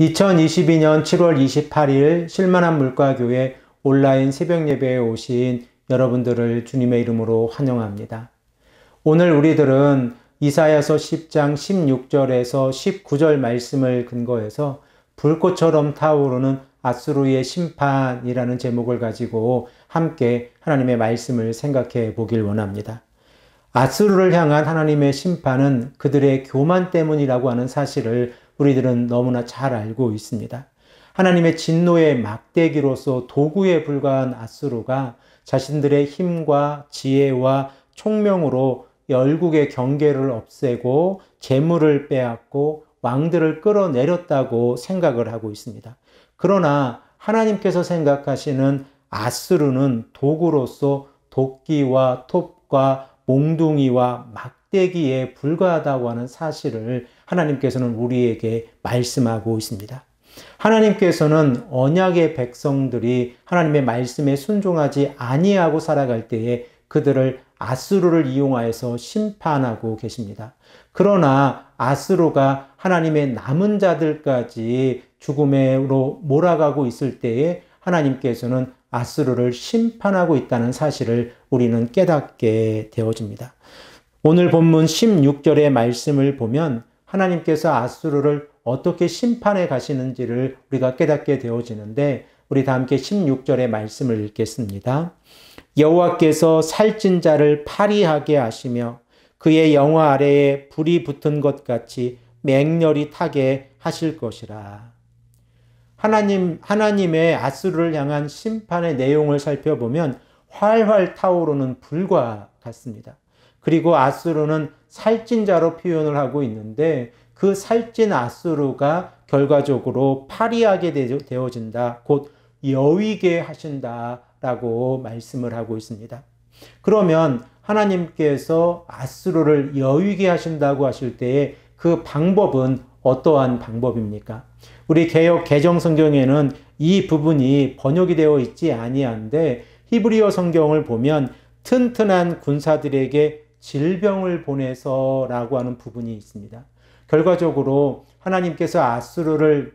2022년 7월 28일 실만한 물가교회 온라인 새벽 예배에 오신 여러분들을 주님의 이름으로 환영합니다. 오늘 우리들은 이사야서 10장 16절에서 19절 말씀을 근거해서 불꽃처럼 타오르는 아수르의 심판이라는 제목을 가지고 함께 하나님의 말씀을 생각해 보길 원합니다. 아수르를 향한 하나님의 심판은 그들의 교만 때문이라고 하는 사실을 우리들은 너무나 잘 알고 있습니다. 하나님의 진노의 막대기로서 도구에 불과한 아수르가 자신들의 힘과 지혜와 총명으로 열국의 경계를 없애고 재물을 빼앗고 왕들을 끌어내렸다고 생각을 하고 있습니다. 그러나 하나님께서 생각하시는 아수르는 도구로서 도끼와 톱과 몽둥이와 막대기에 불과하다고 하는 사실을 하나님께서는 우리에게 말씀하고 있습니다. 하나님께서는 언약의 백성들이 하나님의 말씀에 순종하지 아니하고 살아갈 때에 그들을 아수르를 이용하여서 심판하고 계십니다. 그러나 아수르가 하나님의 남은 자들까지 죽음으로 몰아가고 있을 때에 하나님께서는 아수르를 심판하고 있다는 사실을 우리는 깨닫게 되어집니다. 오늘 본문 16절의 말씀을 보면 하나님께서 아수르를 어떻게 심판해 가시는지를 우리가 깨닫게 되어지는데 우리 다 함께 16절의 말씀을 읽겠습니다. 여호와께서 살찐 자를 파리하게 하시며 그의 영화 아래에 불이 붙은 것 같이 맹렬히 타게 하실 것이라. 하나님의 아수르를 향한 심판의 내용을 살펴보면 활활 타오르는 불과 같습니다. 그리고 아수르는 살찐 자로 표현을 하고 있는데 그 살찐 아수르가 결과적으로 파리하게 되어진다. 곧 여위게 하신다라고 말씀을 하고 있습니다. 그러면 하나님께서 아수르를 여위게 하신다고 하실 때에 그 방법은 어떠한 방법입니까? 우리 개역 개정 성경에는 이 부분이 번역이 되어 있지 아니한데 히브리어 성경을 보면 튼튼한 군사들에게 질병을 보내서라고 하는 부분이 있습니다. 결과적으로 하나님께서 아수르를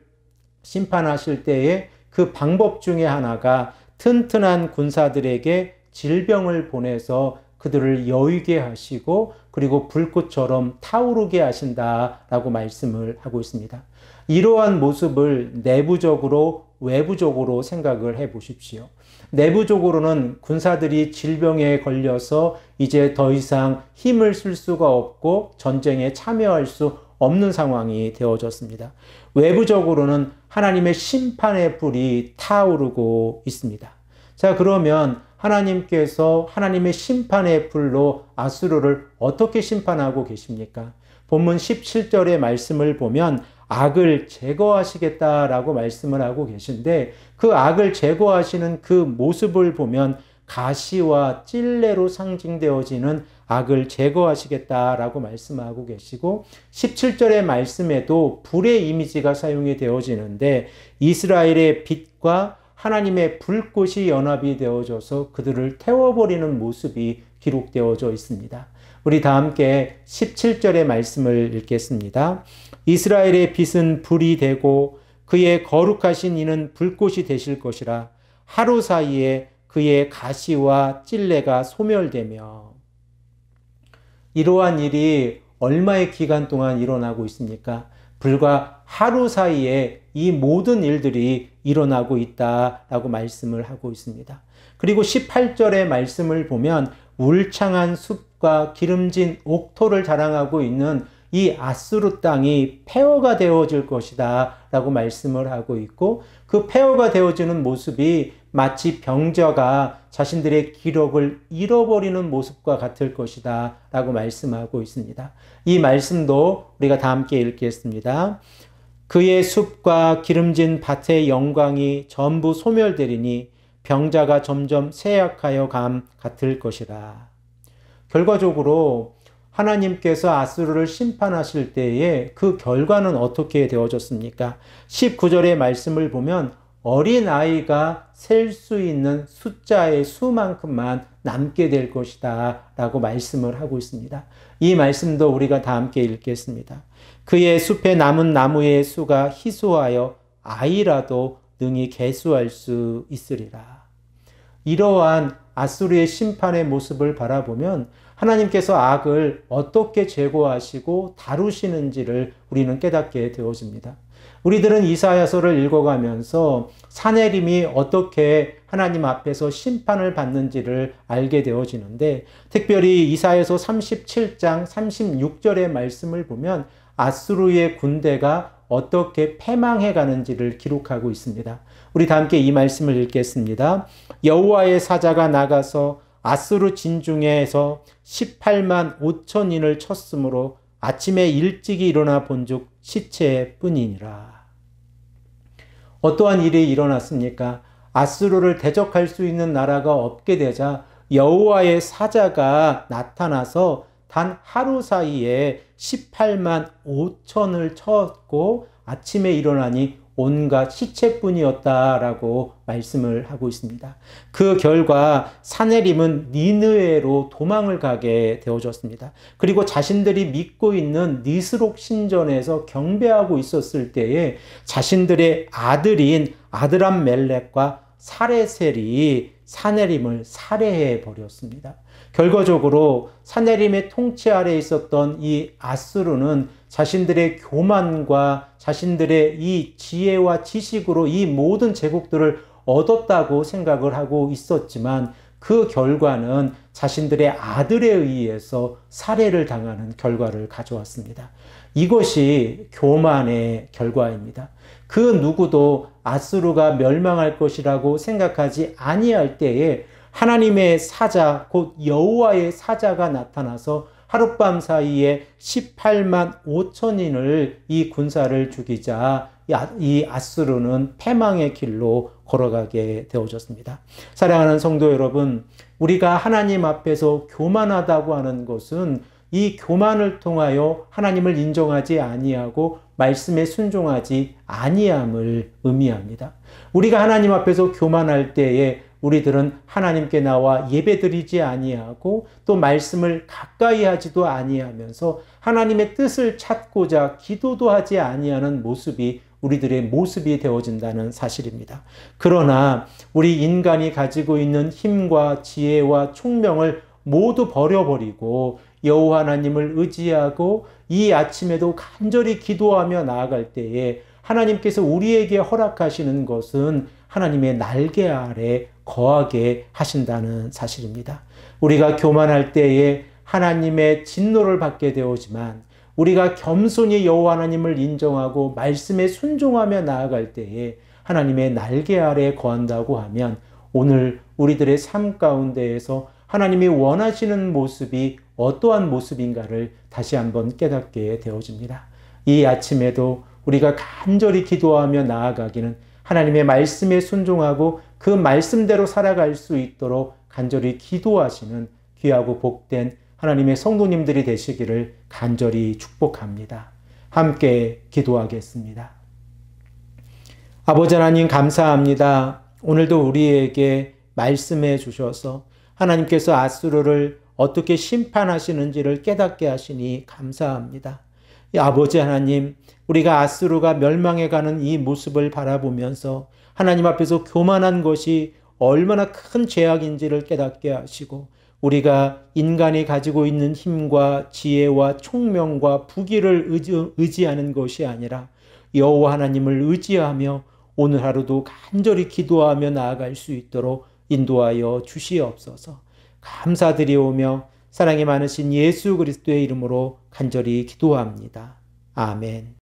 심판하실 때에 그 방법 중에 하나가 튼튼한 군사들에게 질병을 보내서 그들을 여위게 하시고 그리고 불꽃처럼 타오르게 하신다라고 말씀을 하고 있습니다. 이러한 모습을 내부적으로 외부적으로 생각을 해 보십시오. 내부적으로는 군사들이 질병에 걸려서 이제 더 이상 힘을 쓸 수가 없고 전쟁에 참여할 수 없는 상황이 되어졌습니다. 외부적으로는 하나님의 심판의 불이 타오르고 있습니다. 자, 그러면 하나님께서 하나님의 심판의 불로 아수르를 어떻게 심판하고 계십니까? 본문 17절의 말씀을 보면 악을 제거하시겠다라고 말씀을 하고 계신데 그 악을 제거하시는 그 모습을 보면 가시와 찔레로 상징되어지는 악을 제거하시겠다라고 말씀하고 계시고 17절의 말씀에도 불의 이미지가 사용이 되어지는데 이스라엘의 빛과 하나님의 불꽃이 연합이 되어져서 그들을 태워버리는 모습이 기록되어져 있습니다. 우리 다 함께 17절의 말씀을 읽겠습니다. 이스라엘의 빛은 불이 되고 그의 거룩하신 이는 불꽃이 되실 것이라. 하루 사이에 그의 가시와 찔레가 소멸되며. 이러한 일이 얼마의 기간 동안 일어나고 있습니까? 불과 하루 사이에 이 모든 일들이 일어나고 있다라고 말씀을 하고 있습니다. 그리고 18절의 말씀을 보면 울창한 숲과 기름진 옥토를 자랑하고 있는 이 아수르 땅이 폐허가 되어질 것이다 라고 말씀을 하고 있고 그 폐허가 되어지는 모습이 마치 병자가 자신들의 기력을 잃어버리는 모습과 같을 것이다 라고 말씀하고 있습니다. 이 말씀도 우리가 다 함께 읽겠습니다. 그의 숲과 기름진 밭의 영광이 전부 소멸되리니 병자가 점점 쇠약하여 감 같을 것이라. 결과적으로 하나님께서 아수르를 심판하실 때에 그 결과는 어떻게 되어졌습니까? 19절의 말씀을 보면 어린아이가 셀 수 있는 숫자의 수만큼만 남게 될 것이다 라고 말씀을 하고 있습니다. 이 말씀도 우리가 다 함께 읽겠습니다. 그의 숲에 남은 나무의 수가 희소하여 아이라도 능히 계수할 수 있으리라. 이러한 아수르의 심판의 모습을 바라보면 하나님께서 악을 어떻게 제거하시고 다루시는지를 우리는 깨닫게 되어집니다. 우리들은 이사야서를 읽어가면서 사내림이 어떻게 하나님 앞에서 심판을 받는지를 알게 되어지는데, 특별히 이사야서 37장 36절의 말씀을 보면 아수르의 군대가 어떻게 패망해 가는지를 기록하고 있습니다. 우리 다 함께 이 말씀을 읽겠습니다. 여호와의 사자가 나가서 아수르 진중에서 18만 5천인을 쳤으므로 아침에 일찍이 일어나 본즉 시체뿐이니라. 어떠한 일이 일어났습니까? 아수르를 대적할 수 있는 나라가 없게 되자 여호와의 사자가 나타나서 단 하루 사이에 18만 5천을 쳤고 아침에 일어나니 온갖 시체뿐이었다라고 말씀을 하고 있습니다. 그 결과 사내림은 니느웨로 도망을 가게 되어졌습니다. 그리고 자신들이 믿고 있는 니스록 신전에서 경배하고 있었을 때에 자신들의 아들인 아드람멜렉과 사레셀이 사내림을 살해해 버렸습니다. 결과적으로 사내림의 통치 아래에 있었던 이 아수르는 자신들의 교만과 자신들의 이 지혜와 지식으로 이 모든 제국들을 얻었다고 생각을 하고 있었지만 그 결과는 자신들의 아들에 의해서 살해를 당하는 결과를 가져왔습니다. 이것이 교만의 결과입니다. 그 누구도 아수르가 멸망할 것이라고 생각하지 아니할 때에 하나님의 사자, 곧 여호와의 사자가 나타나서 하룻밤 사이에 18만 5천인을 이 군사를 죽이자 이 아수르는 패망의 길로 걸어가게 되어졌습니다. 사랑하는 성도 여러분, 우리가 하나님 앞에서 교만하다고 하는 것은 이 교만을 통하여 하나님을 인정하지 아니하고 말씀에 순종하지 아니함을 의미합니다. 우리가 하나님 앞에서 교만할 때에 우리들은 하나님께 나와 예배드리지 아니하고 또 말씀을 가까이 하지도 아니하면서 하나님의 뜻을 찾고자 기도도 하지 아니하는 모습이 우리들의 모습이 되어진다는 사실입니다. 그러나 우리 인간이 가지고 있는 힘과 지혜와 총명을 모두 버려버리고 여호와 하나님을 의지하고 이 아침에도 간절히 기도하며 나아갈 때에 하나님께서 우리에게 허락하시는 것은 하나님의 날개 아래 거하게 하신다는 사실입니다. 우리가 교만할 때에 하나님의 진노를 받게 되오지만 우리가 겸손히 여호와 하나님을 인정하고 말씀에 순종하며 나아갈 때에 하나님의 날개 아래 거한다고 하면 오늘 우리들의 삶 가운데에서 하나님이 원하시는 모습이 어떠한 모습인가를 다시 한번 깨닫게 되어집니다. 이 아침에도 우리가 간절히 기도하며 나아가기는 하나님의 말씀에 순종하고 그 말씀대로 살아갈 수 있도록 간절히 기도하시는 귀하고 복된 하나님의 성도님들이 되시기를 간절히 축복합니다. 함께 기도하겠습니다. 아버지 하나님 감사합니다. 오늘도 우리에게 말씀해 주셔서 하나님께서 아수르를 어떻게 심판하시는지를 깨닫게 하시니 감사합니다. 아버지 하나님, 우리가 아수르가 멸망해가는 이 모습을 바라보면서 하나님 앞에서 교만한 것이 얼마나 큰 죄악인지를 깨닫게 하시고 우리가 인간이 가지고 있는 힘과 지혜와 총명과 부귀를 의지하는 것이 아니라 여호와 하나님을 의지하며 오늘 하루도 간절히 기도하며 나아갈 수 있도록 인도하여 주시옵소서. 감사드리오며 사랑이 많으신 예수 그리스도의 이름으로 간절히 기도합니다. 아멘.